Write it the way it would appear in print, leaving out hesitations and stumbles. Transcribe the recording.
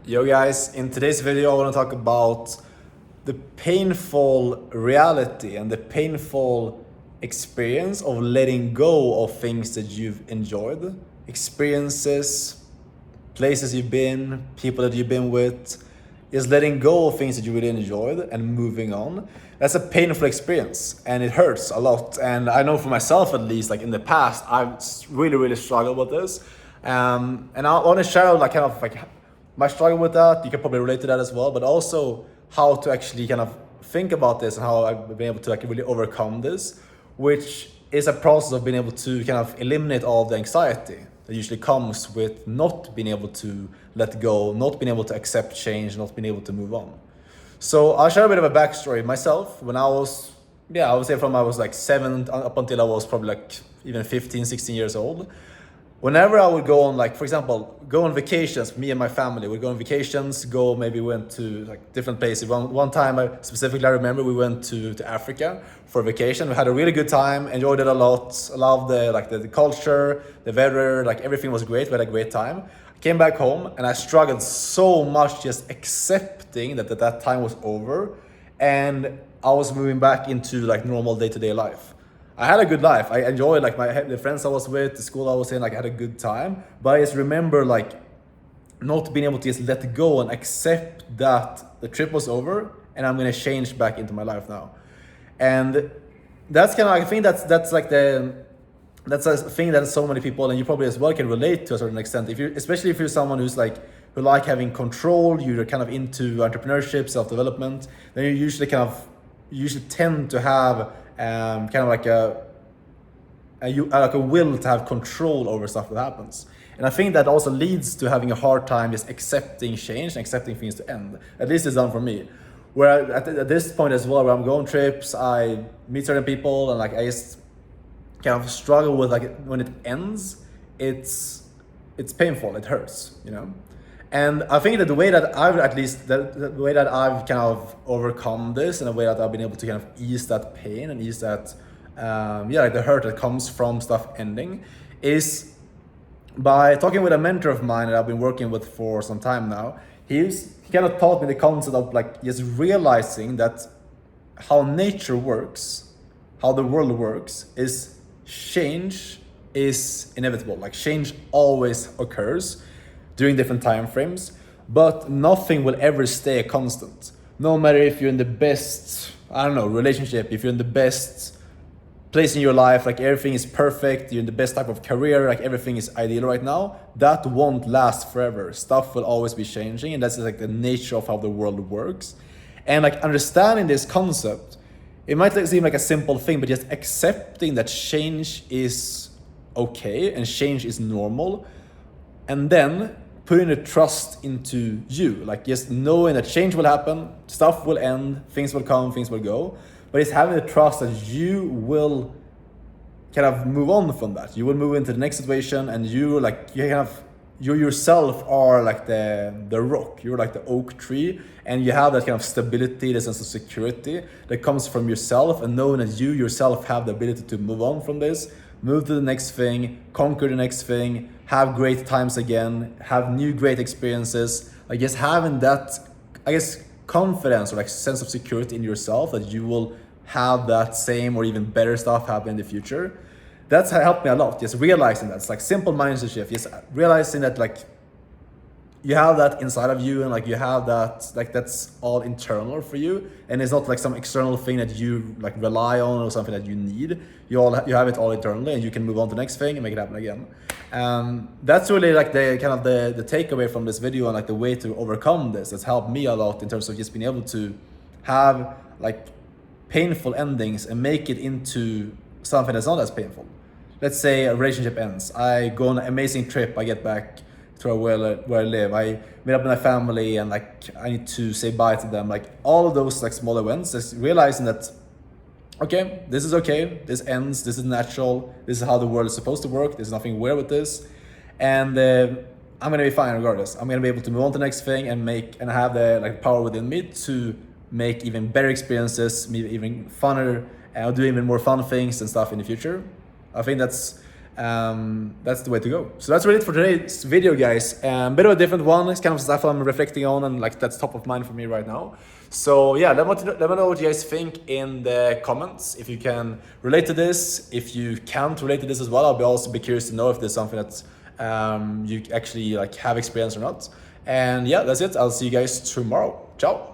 Yo guys, in today's video I want to talk about the painful reality and the painful experience of letting go of things that you've enjoyed, experiences, places you've been, people that you've been with, is letting go of things that you really enjoyed and moving on. That's a painful experience and it hurts a lot. And I know for myself at least, like in the past, I've really struggled with this. And I want to share like kind of like my struggle with that. You can probably relate to that as well, but also how to actually kind of think about this and how I've been able to like really overcome this, which is a process of being able to kind of eliminate all of the anxiety that usually comes with not being able to let go, not being able to accept change, not being able to move on. So I'll share a bit of a backstory myself. When I was, I would say from I was like 7 up until I was probably like even 15, 16 years old. Whenever I would go on, like, for example, go on vacations, me and my family would go on vacations, we went to like different places. One time I specifically remember we went to Africa for a vacation. We had a really good time, enjoyed it a lot, loved the culture, the weather, like everything was great. We had a great time. I came back home and I struggled so much just accepting that time was over and I was moving back into like normal day-to-day life. I had a good life. I enjoyed like the friends I was with, the school I was in, like I had a good time. But I just remember like not being able to just let go and accept that the trip was over and I'm gonna change back into my life now. And that's kind of, I think that's a thing that so many people, and you probably as well, can relate to a certain extent. Especially if you're someone who like having control, you're kind of into entrepreneurship, self-development, then you usually tend to have kind of like a will to have control over stuff that happens. And I think that also leads to having a hard time just accepting change and accepting things to end. At least it's done for me. Where at this point as well, where I'm going trips, I meet certain people and like I just kind of struggle with like when it ends, it's painful, it hurts, you know? And I think that the way that I've kind of overcome this, and the way that I've been able to kind of ease that pain and ease that, like the hurt that comes from stuff ending, is by talking with a mentor of mine that I've been working with for some time now. He kind of taught me the concept of like just realizing that how nature works, how the world works, is change is inevitable. Like change always occurs during different time frames, but nothing will ever stay a constant. No matter if you're in the best, relationship, if you're in the best place in your life, like everything is perfect, you're in the best type of career, like everything is ideal right now, that won't last forever. Stuff will always be changing, and that's like the nature of how the world works. And like understanding this concept, it might seem like a simple thing, but just accepting that change is okay and change is normal, and then putting the trust into you, like just knowing that change will happen, stuff will end, things will come, things will go, but it's having the trust that you will kind of move on from that. You will move into the next situation, and you yourself are like the rock, you're like the oak tree, and you have that kind of stability, the sense of security that comes from yourself, and knowing that you yourself have the ability to move on from this, move to the next thing, conquer the next thing, have great times again, have new great experiences. Like just having that, I guess, confidence or like sense of security in yourself that you will have that same or even better stuff happen in the future. That's helped me a lot. Just realizing that it's like simple mindset shift. Just realizing that like you have that inside of you, and like you have that, like that's all internal for you, and it's not like some external thing that you like rely on or something that you need. You have it all internally, and you can move on to the next thing and make it happen again. That's really like the kind of the takeaway from this video, and like the way to overcome this. That's helped me a lot in terms of just being able to have like painful endings and make it into something that's not as painful. Let's say a relationship ends. I go on an amazing trip. I get back to where I live. I meet up with my family, and like I need to say bye to them. Like all of those like small events, just realizing that okay, this is okay, this ends, this is natural, this is how the world is supposed to work, there's nothing weird with this, and I'm gonna be fine regardless. I'm gonna be able to move on to the next thing and have the like power within me to make even better experiences, even funner, and do even more fun things and stuff in the future. I think that's that's the way to go. So that's really it for today's video, guys. Bit of a different one. It's kind of stuff I'm reflecting on, and like that's top of mind for me right now. So yeah, let me know what you guys think in the comments. If you can relate to this, if you can't relate to this as well, I'll also be curious to know if there's something that you actually like have experienced or not. And yeah, that's it. I'll see you guys tomorrow. Ciao.